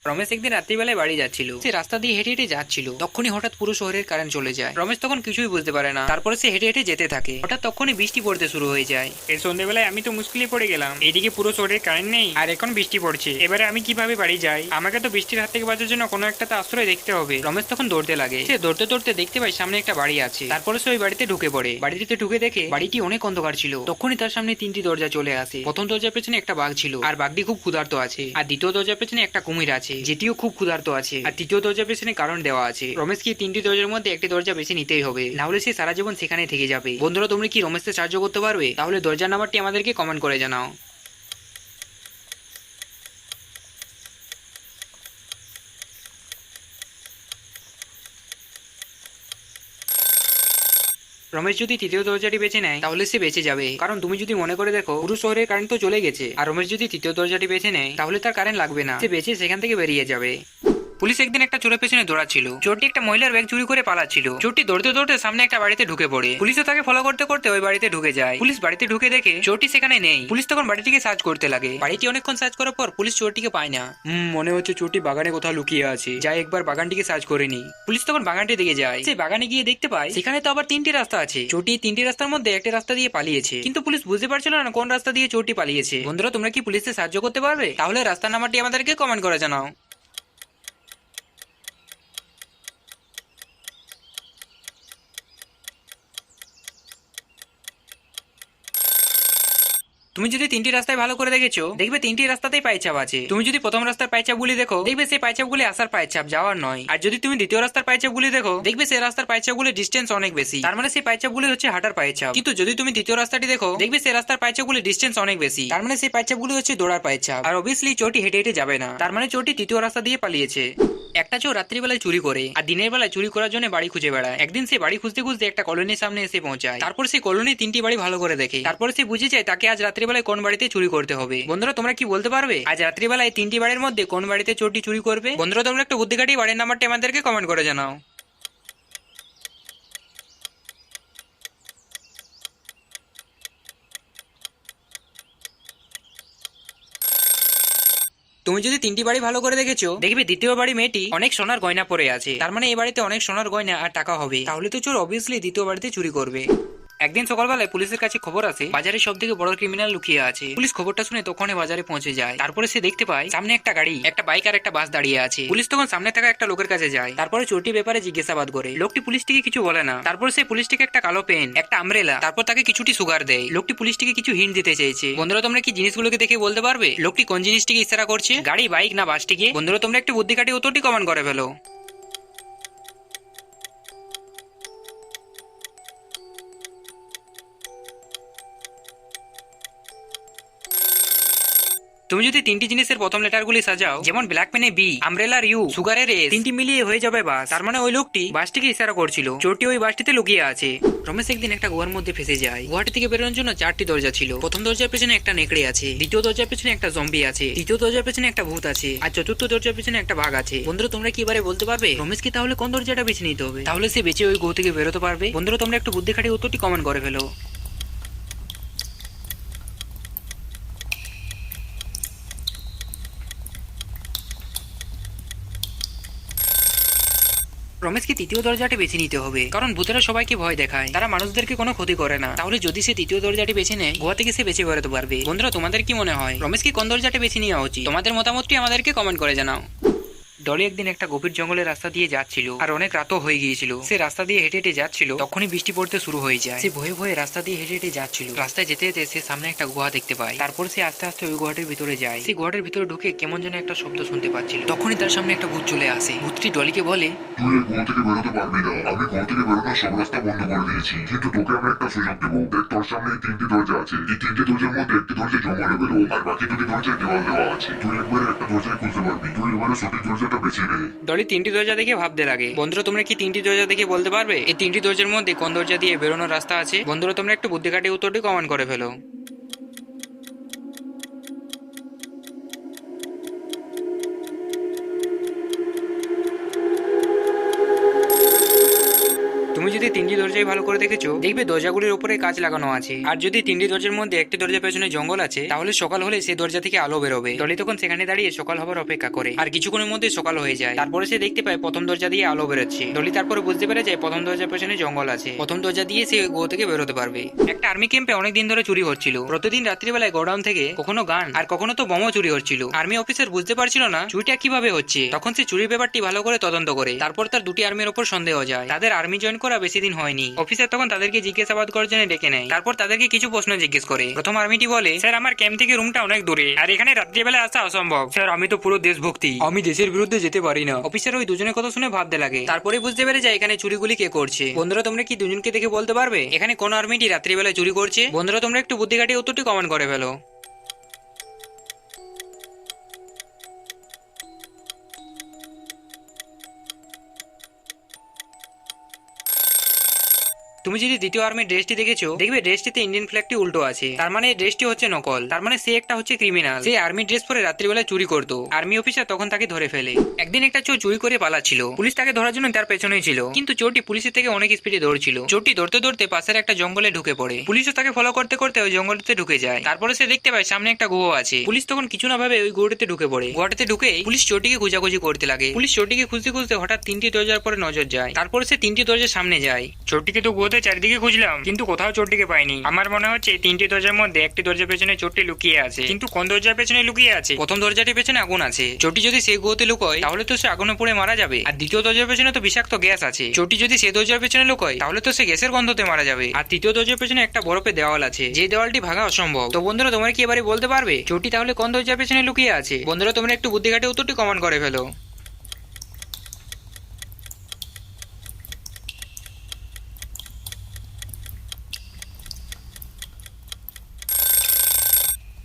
রমেশ একদিন রাত্রিবেলায় বাড়ি যাচ্ছিল। সে রাস্তা দিয়ে হেঁটে হেঁটে যাচ্ছিল, তখনই হঠাৎ পুরো শহরের কারেন্ট চলে যায়। রমেশ তখন কিছুই বুঝতে পারে না। তারপরে সে হেঁটে হেঁটে যেতে থাকে। হঠাৎ তখনই বৃষ্টি পড়তে শুরু হয়ে যায়। এই সন্ধ্যেবেলায় আমি তো মুশকিলে পড়ে গেলাম। এইদিকে পুরো শহরের কারেন্ট নেই আর এখন বৃষ্টি পড়ছে। এবারে আমি কিভাবে বাড়ি যাই? আমাকে তো বৃষ্টির হাত থেকে বাঁচার জন্য কোনো একটা তো আশ্রয় দেখতে হবে। রমেশ তখন দৌড়তে লাগে। সে দৌড়তে দৌড়তে দেখতে পায় সামনে একটা বাড়ি আছে। তারপরে সে ওই বাড়িতে ঢুকে পড়ে। বাড়িতে ঢুকে দেখে বাড়িটি অনেক অন্ধকার ছিল। তখনই তার সামনে তিনটি দরজা চলে আসে। প্রথম দরজার পেছনে একটা বাঘ ছিল, আর বাঘটি খুব ক্ষুধার্ত আছে। আর দ্বিতীয় দরজার পেছনে একটা কুমির আছে, যেটিও খুব ক্ষুধার্ত আছে। আর তৃতীয় দরজার পেছনে কারণ দেওয়া আছে। রমেশকে তিনটি দরজার মধ্যে একটি দরজা বেছে নিতেই হবে, না হলে সে সারা জীবন সেখানে থেকে যাবে। বন্ধুরা, তোমরা কি রমেশকে সাহায্য করতে পারবে? তাহলে দরজার নাম্বারটি আমাদেরকে কমেন্ট করে জানাও। রমেশ যদি তৃতীয় দরজাটি বেছে নেয় তাহলে সে বেঁচে যাবে, কারণ তুমি যদি মনে করে দেখো পুরো শহরের কারেন্ট তো চলে গেছে। আর রমেশ যদি তৃতীয় দরজাটি বেছে নেয় তাহলে তার কারেন্ট লাগবে না, সে বেঁচে সেখান থেকে বেরিয়ে যাবে। পুলিশ একদিন একটা চোরের পেছনে দৌড়াচ্ছিল। চোরটি একটা মহিলার ব্যাগ চুরি করে পালাচ্ছিল। চোরটি দৌড়তে দৌড়তে সামনে একটা বাড়িতে ঢুকে পড়ে। পুলিশও তাকে ফলো করতে করতে ওই বাড়িতে ঢুকে যায়। পুলিশ বাড়িতে ঢুকে দেখে চোরটি সেখানে নেই। পুলিশ তখন বাড়িটিকে সার্চ করতে লাগে। বাড়িটি অনেকক্ষণ সার্চ করার পর পুলিশ চোরটিকে পায় না। মনে হচ্ছে চোরটি বাগানে কোথাও লুকিয়ে আছে, যাই একবার বাগানটিকে সার্চ করে নি। পুলিশ তখন বাগানটি দিকে যায়। সে বাগানে গিয়ে দেখতে পায় সেখানে তো আবার তিনটি রাস্তা আছে। চোরটি তিনটি রাস্তার মধ্যে একটা রাস্তা দিয়ে পালিয়েছে, কিন্তু পুলিশ বুঝতে পারছিল না কোন রাস্তা দিয়ে চোরটি পালিয়েছে। বন্ধুরা, তোমরা কি পুলিশকে সাহায্য করতে পারবে? তাহলে রাস্তার নাম্বারটি আমাদেরকে কমেন্ট করে জানাও। তুমি যদি তিনটি রাস্তায় ভালো করে দেখেছো, দেখবে তিনটি রাস্তাতেই পায়চাপ আছে। তুমি যদি প্রথম রাস্তার পায়চাপগুলি দেখো, দেখবে সেই পায়চাপগুলি আসার পায়চাপ, যাওয়ার নয়। আর যদি তুমি দ্বিতীয় রাস্তার পায়চাপগুলি দেখো, দেখবে সেই রাস্তার পায়চাপগুলির ডিস্টেন্স অনেক বেশি, তার মানে সেই পায়চাপগুলি হচ্ছে হাঁটার পায়চাপ। কিন্তু যদি তুমি তৃতীয় রাস্তাটি দেখো, দেখবে সেই রাস্তার পায়চাপগুলির ডিস্টেন্স অনেক বেশি, তার মানে সেই পায়চাপগুলি হচ্ছে দৌড়ার পায়চাপ। আর অবভিয়াসলি চোরটি হেঁটে হেঁটে যাবে না, তার মানে চোরটি তৃতীয় রাস্তা দিয়ে পালিয়েছে। একটা চোর রাত্রিবেলায় চুরি করে আর দিনের বেলায় চুরি করার জন্য বাড়ি খুঁজে বেড়ায়। একদিন সে বাড়ি খুঁজতে খুঁজতে একটা কলোনির সামনে এসে পৌঁছায়। তারপর সে কলোনির তিনটি বাড়ি ভালো করে দেখে। তারপর সে বুঝে যায় তাকে আজ রাত্রিবেলায় কোন বাড়িতে চুরি করতে হবে। বন্ধুরা, তোমরা কি বলতে পারবে আজ রাত্রিবেলায় তিনটি বাড়ির মধ্যে কোন বাড়িতে চোরটি চুরি করবে? বন্ধুরা, তোমরা একটা বুদ্ধি কাটিয়ে বাড়ির নাম্বারটি আমাদেরকে কমেন্ট করে জানাও। তুমি যদি তিনটি বাড়ি ভালো করে দেখেছো, দেখবে দ্বিতীয় বাড়ি মেয়েটি অনেক সোনার গয়না পরে আছে, তার মানে এই বাড়িতে অনেক সোনার গয়না আর টাকা হবে। তাহলে তো চোর অবভিয়াসলি দ্বিতীয় বাড়িতে চুরি করবে। একদিন সকালবেলায় পুলিশের কাছে খবর আসে বাজারে সব থেকে বড় ক্রিমিনাল লুকিয়ে আছে। পুলিশ খবরটা শুনে তখনই বাজারে পৌঁছে যায়। তারপরে সে দেখতে পায় সামনে একটা গাড়ি, একটা বাইক আর একটা বাস দাঁড়িয়ে আছে। পুলিশ তখন সামনে থাকা একটা লোকের কাছে যায়। তারপরে চোরটির ব্যাপারে জিজ্ঞাসাবাদ করে। লোকটি পুলিশটিকে কিছু বলে না। তারপর সে পুলিশটিকে একটা কালো পেন, একটা আমব্রেলা, তারপর তাকে কিছুটি সুগার দেয়। লোকটি পুলিশটিকে কিছু হিন্ট দিতে চেয়েছে। বন্ধুরা, তোমরা কি জিনিসগুলোকে দেখে বলতে পারবে লোকটি কোন জিনিসটিকে ইশারা করছে? গাড়ি, বাইক না বাসটিকে? বন্ধুরা, তোমরা একটু বুদ্ধি কাটিয়ে উত্তরটি কমেন্ট করে ফেলো। তুমি যদি তিনটি জিনিসের প্রথম লেটারগুলি সাজাও, যেমন ব্ল্যাক পেনে বি, আমব্রেলার ইউ, সুগারের এস, তিনটি মিলিয়ে হয়ে যাবে বাস। তার মানে ওই লোকটি বাসটিকে ইশারা করছিল। চোরটি ওই বাসটিতে লুকিয়ে আছে। রমেশ একদিন একটা গুহার মধ্যে ফেসে যায়। গুহাটি থেকে বেরোনোর জন্য চারটি দরজা ছিল। প্রথম দরজার পেছনে একটা নেকড়ে আছে, দ্বিতীয় দরজার পেছনে একটা জম্বি আছে, তৃতীয় দরজার পেছনে একটা ভূত আছে, আর চতুর্থ দরজার পেছনে একটা বাঘ আছে। বন্ধুরা, তোমরা কি এবারে বলতে পারবে রমেশকে তাহলে কোন দরজাটা বেছে নিতে হবে? তাহলে সে বেঁচে ওই গুহা থেকে বেরোতে পারবে? বন্ধুরা, তোমরা একটু বুদ্ধি খাটিয়ে উত্তরটি কমেন্ট করে ফেলো। রমেশকে তৃতীয় দরজাটি বেছে নিতে হবে, কারণ ভূতেরা সবাইকে ভয় দেখায়, তারা মানুষদেরকে কোনো ক্ষতি করে না। তাহলে যদি সে তৃতীয় দরজাটি বেছে নেয়, গোয়া থেকে সে বেঁচে বেরোতে পারবে। বন্ধুরা, তোমাদের কি মনে হয় রমেশকে কোন দরজাটি বেছে নেওয়া উচিত? তোমাদের মতামতটি আমাদেরকে কমেন্ট করে জানাও। ডলি একদিন একটা গভীর জঙ্গলের রাস্তা দিয়ে যাচ্ছিল, আর অনেক রাতও হয়ে গিয়েছিল। সে রাস্তা দিয়ে হেঁটে হেঁটে যাচ্ছিল, তখনই বৃষ্টি পড়তে শুরু হয়ে যায়। সে ভয়ে ভয়ে রাস্তা দিয়ে হেঁটে হেঁটে যাচ্ছিল। রাস্তায় যেতে যেতে সে সামনে একটা গুহা দেখতে পায়। তারপর সে আস্তে আস্তে ওই গুহাটির ভিতরে যায়। সে গুহাটির ভিতরে ঢুকে কেমন যেন একটা শব্দ শুনতে পাচ্ছিল। তখনই তার সামনে একটা ভূত চলে আসে। ভূতটি ডলিকে বলে, তুই এই গুহা থেকে বেরোতে পারবি না। আমি গুহা থেকে বেরোনোর সব রাস্তা বন্ধ করে দিয়েছি, কিন্তু তোকে আমি একটা সুযোগ দেবো। দেখ, তোর সামনে এই তিনটি দরজা আছে। এই তিনটি দরজার মধ্যে একটি দরজা জঙ্গলে বেরো, আর বাকি দুটি দরজায় দেওয়াল দেওয়া আছে। তুই একবারে একটা দরজায় খুলতে পারবি। তুই এবারে সঠিক দরজাটা বেছে নে। ডলি তিনটি দরজা দেখে ভাবতে লাগে। বন্ধুরা, তোমরা কি তিনটি দরজা দেখে বলতে পারবে এই তিনটি দরজার মধ্যে কোন দরজা দিয়ে বেরোনোর রাস্তা আছে? বন্ধুরা, তোমরা একটু বুদ্ধি কাটিয়ে উত্তরটি কমেন্ট করে ফেলো। তুমি যদি তিনটি দরজায় ভালো করে দেখেছো, দেখবে দরজাগুলির উপরে কাঁচ লাগানো আছে। আর যদি তিনটি দরজার মধ্যে একটি দরজার পেছনে জঙ্গল আছে, তাহলে সকাল হলে সেই দরজা থেকে আলো বেরোবে। ডলি তখন সেখানে দাঁড়িয়ে সকাল হবার অপেক্ষা করে, আর কিছুক্ষণের মধ্যে সকাল হয়ে যায়। তারপরে সে দেখতে পায় প্রথম দরজা দিয়ে আলো বেরোচ্ছে। ডলি তারপরে বুঝতে পেরে যায় প্রথম দরজার পেছনে জঙ্গল আছে, প্রথম দরজা দিয়ে সে গুহা থেকে বেরোতে পারবে। একটা আর্মি ক্যাম্পে অনেকদিন ধরে চুরি হচ্ছিল। প্রতিদিন রাত্রিবেলায় গোডাউন থেকে কখনো গান আর কখনো তো বোমা চুরি হচ্ছিল। আর্মি অফিসার বুঝতে পারছিল না চুরিটা কিভাবে হচ্ছে। তখন সে চুরির ব্যাপারটি ভালো করে তদন্ত করে। তারপর তার দুটি আর্মির উপর সন্দেহ যায়। তাদের আর্মি জয়েন করা বেশি দিন হয়নি। অফিসার তখন তাদেরকে জিজ্ঞাসাবাদ করার জন্য ডেকে নেয়। তারপর তাদেরকে কিছু প্রশ্ন জিজ্ঞেস করে। প্রথম আর্মিটি বলে, স্যার আমার ক্যাম্প থেকে রুমটা অনেক দূরে, আর এখানে রাত্রিবেলা আসা অসম্ভব। স্যার আমি তো পুরো দেশভক্তি, আমি দেশের বিরুদ্ধে যেতে পারি না। অফিসার ওই দুজনের কথা শুনে ভাবতে লাগে। তারপরে বুঝতে পেরে যায় এখানে চুরিগুলি কে করছে। বন্ধুরা তোমরা কি দুজনকে দেখে বলতে পারবে এখানে কোন আর্মিটি রাত্রিবেলায় চুরি করছে? বন্ধুরা তোমরা একটু বুদ্ধি কাটিয়ে উত্তরটি কমেন্ট করে ফেলো। তুমি যদি দ্বিতীয় আর্মির ড্রেসটি দেখেছো, দেখবে ড্রেসটিতে ইন্ডিয়ান ফ্ল্যাগটি উল্টো আছে। তার মানে এই ড্রেসটি হচ্ছে নকল। তার মানে সে একটা হচ্ছে ক্রিমিনাল। সে আর্মি ড্রেস পরে রাত্রিবেলায় চুরি করতো। আর্মি অফিসার তখন তাকে ধরে ফেলে। একদিন একটা চোর চুরি করে পালাচ্ছিল। পুলিশ তাকে ধরার জন্য তার পেছনেই ছিল, কিন্তু চোরটি পুলিশের থেকে অনেক স্পিডে দৌড়ছিল। চোরটি দৌড়তে দৌড়তে পাশের একটা জঙ্গলে ঢুকে পড়ে। পুলিশও তাকে ফলো করতে করতে ওই জঙ্গলটিতে ঢুকে যায়। তারপরে সে দেখতে পায় সামনে একটা গুহা আছে। পুলিশ তখন কিছু না ভাবে ওই গুহাটিতে ঢুকে পড়ে। গুহাটিতে ঢুকে পুলিশ চোরটিকে খোঁজাখুঁজি করতে লাগে। পুলিশ চোরটিকে খুঁজতে খুঁজতে হঠাৎ তিনটি দরজার পরে নজর যায়। তারপরে সে তিনটি দরজার সামনে যায়। চোরটিকে তো গুহাতে চারিদিকে খুঁজলাম, কিন্তু কোথাও চোরটিকে পাইনি। আমার মনে হচ্ছে তিনটি দরজার মধ্যে একটি দরজার পেছনে চোরটি লুকিয়ে আছে, কিন্তু কোন দরজার পেছনে লুকিয়ে আছে? প্রথম দরজাটির পেছনে আগুন আছে। চোরটি যদি সেই গুহাতে লুকোয় তাহলে তো সে আগুনে পুড়ে মারা যাবে। আর দ্বিতীয় দরজার পেছনে তো বিষাক্ত গ্যাস আছে। চোরটি যদি সেই দরজার পেছনে লুকোয় তাহলে তো সে গ্যাসের গন্ধতে মারা যাবে। আর তৃতীয় দরজার পেছনে একটা বরফের দেওয়াল আছে, যে দেওয়ালটি ভাঙা অসম্ভব। তো বন্ধুরা তোমরা কি এবারে বলতে পারবে চোরটি তাহলে কোন দরজার পেছনে লুকিয়ে আছে? বন্ধুরা তোমরা একটু বুদ্ধি কাটিয়ে উত্তরটি কমেন্ট করে ফেলো।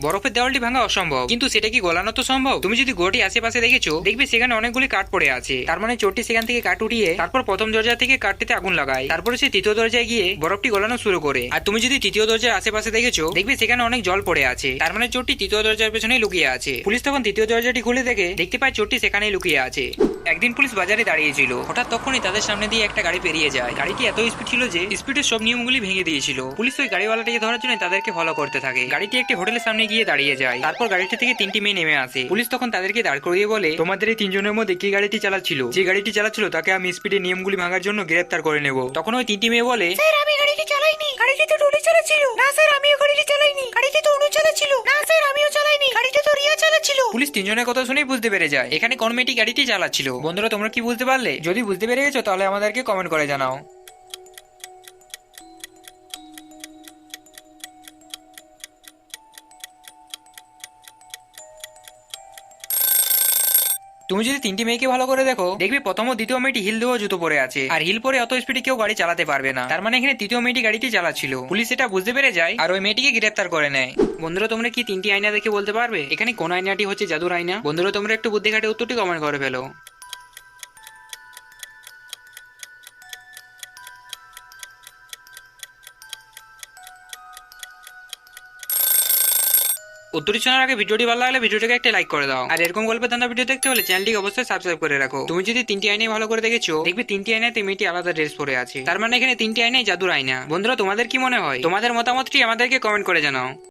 বরফের দেওয়ালটি ভাঙা অসম্ভব, কিন্তু সেটা কি গলানো তো সম্ভব। তুমি যদি গোটি আশেপাশে দেখেছো, দেখবে সেখানে অনেকগুলি কাঠ পড়ে আছে। তার মানে চোরটি সেখান থেকে কাঠ উঠিয়ে তারপর প্রথম দরজা থেকে কাঠটিতে আগুন লাগায়। তারপরে সে তৃতীয় দরজায় গিয়ে বরফটি গলানো শুরু করে। আর তুমি যদি তৃতীয় দরজার আশেপাশে দেখেছো, দেখবে সেখানে অনেক জল পড়ে আছে। তার মানে চোরটি তৃতীয় দরজার পেছনেই লুকিয়ে আছে। পুলিশ তখন তৃতীয় দরজাটি খুলে দেখতে পায় চোরটি সেখানেই লুকিয়ে আছে। একদিন পুলিশ বাজারে দাঁড়িয়েছিল। হঠাৎ তখনই তাদের সামনে দিয়ে একটা গাড়ি পেরিয়ে যায়। গাড়িটি এত স্পিড ছিল যে স্পিডের সব নিয়মগুলি ভেঙে দিয়েছিল। পুলিশ ওই গাড়িওয়ালাটিকে ধরার জন্য তাদেরকে ফলো করতে থাকে। গাড়িটি একটি হোটেলের সামনে গিয়ে দাঁড়িয়ে যায়। তারপর গাড়িটি থেকে তিনটি মেয়ে নেমে আসে। পুলিশ তখন তাদেরকে দাঁড় করিয়ে বলে, তোমাদের এই তিনজনের মধ্যে কে গাড়িটি চালাচ্ছিল? যে গাড়িটি চালাচ্ছিল তাকে আমি স্পিডের নিয়মগুলি ভাঙার জন্য গ্রেফতার করে নেব। তখন ওই তিনটি মেয়ে বলে, স্যার আমি গাড়িটি চালাইনি, গাড়িটি তো টুনি চালাচ্ছিল। না স্যার আমিও গাড়িটি চালাইনি, গাড়িটি তো অনু চালাচ্ছিল। না স্যার আমিও চালাইনি, গাড়িটি তো রিয়া চালাচ্ছিল। পুলিশ তিনজনের কথা শুনেই বুঝতে পেরে যায় এখানে কোন মেয়েটি গাড়িটি চালাচ্ছিল। বন্ধুরা তোমরা কি বুঝতে পারলে? যদি বুঝতে পেরে গেছো তাহলে আমাদেরকে কমেন্ট করে জানাও। তুমি যদি তিনটি মেয়েকে ভালো করে দেখো, দেখবে প্রথম ও দ্বিতীয় মেয়েটি হিল দেওয়া জুতো পরে আছে। আর হিল পরে অত স্পিডে কেউ গাড়ি চালাতে পারবে না। তার মানে এখানে তৃতীয় মেয়েটি গাড়িটি চালাচ্ছিল। পুলিশ এটা বুঝতে পেরে যায় আর ওই মেয়েটিকে গ্রেফতার করে নেয়। বন্ধুরা তোমরা কি তিনটি আয়না দেখে বলতে পারবে এখানে কোন আয়নাটি হচ্ছে জাদুর আয়না? বন্ধুরা তোমরা একটু বুদ্ধি কাটে উত্তরটি কমেন্ট করে ফেলো। উত্তরটি শোনার আগে ভিডিওটি ভালো লাগলে ভিডিওটাকে একটা লাইক করে দাও। আর এরকম গল্পের ধান্দা ভিডিও দেখতে হলে চ্যানেলটিকে অবশ্যই সাবস্ক্রাইব করে রাখো। তুমি যদি তিনটি আয়নায় ভালো করে দেখেছো, দেখবে তিনটি আয়নাতে মেয়েটি আলাদা ড্রেস পরে আছে। তার মানে এখানে তিনটি আয়নায় জাদুর আয়না। বন্ধুরা তোমাদের কি মনে হয়? তোমাদের মতামতটি আমাদেরকে কমেন্ট করে জানাও।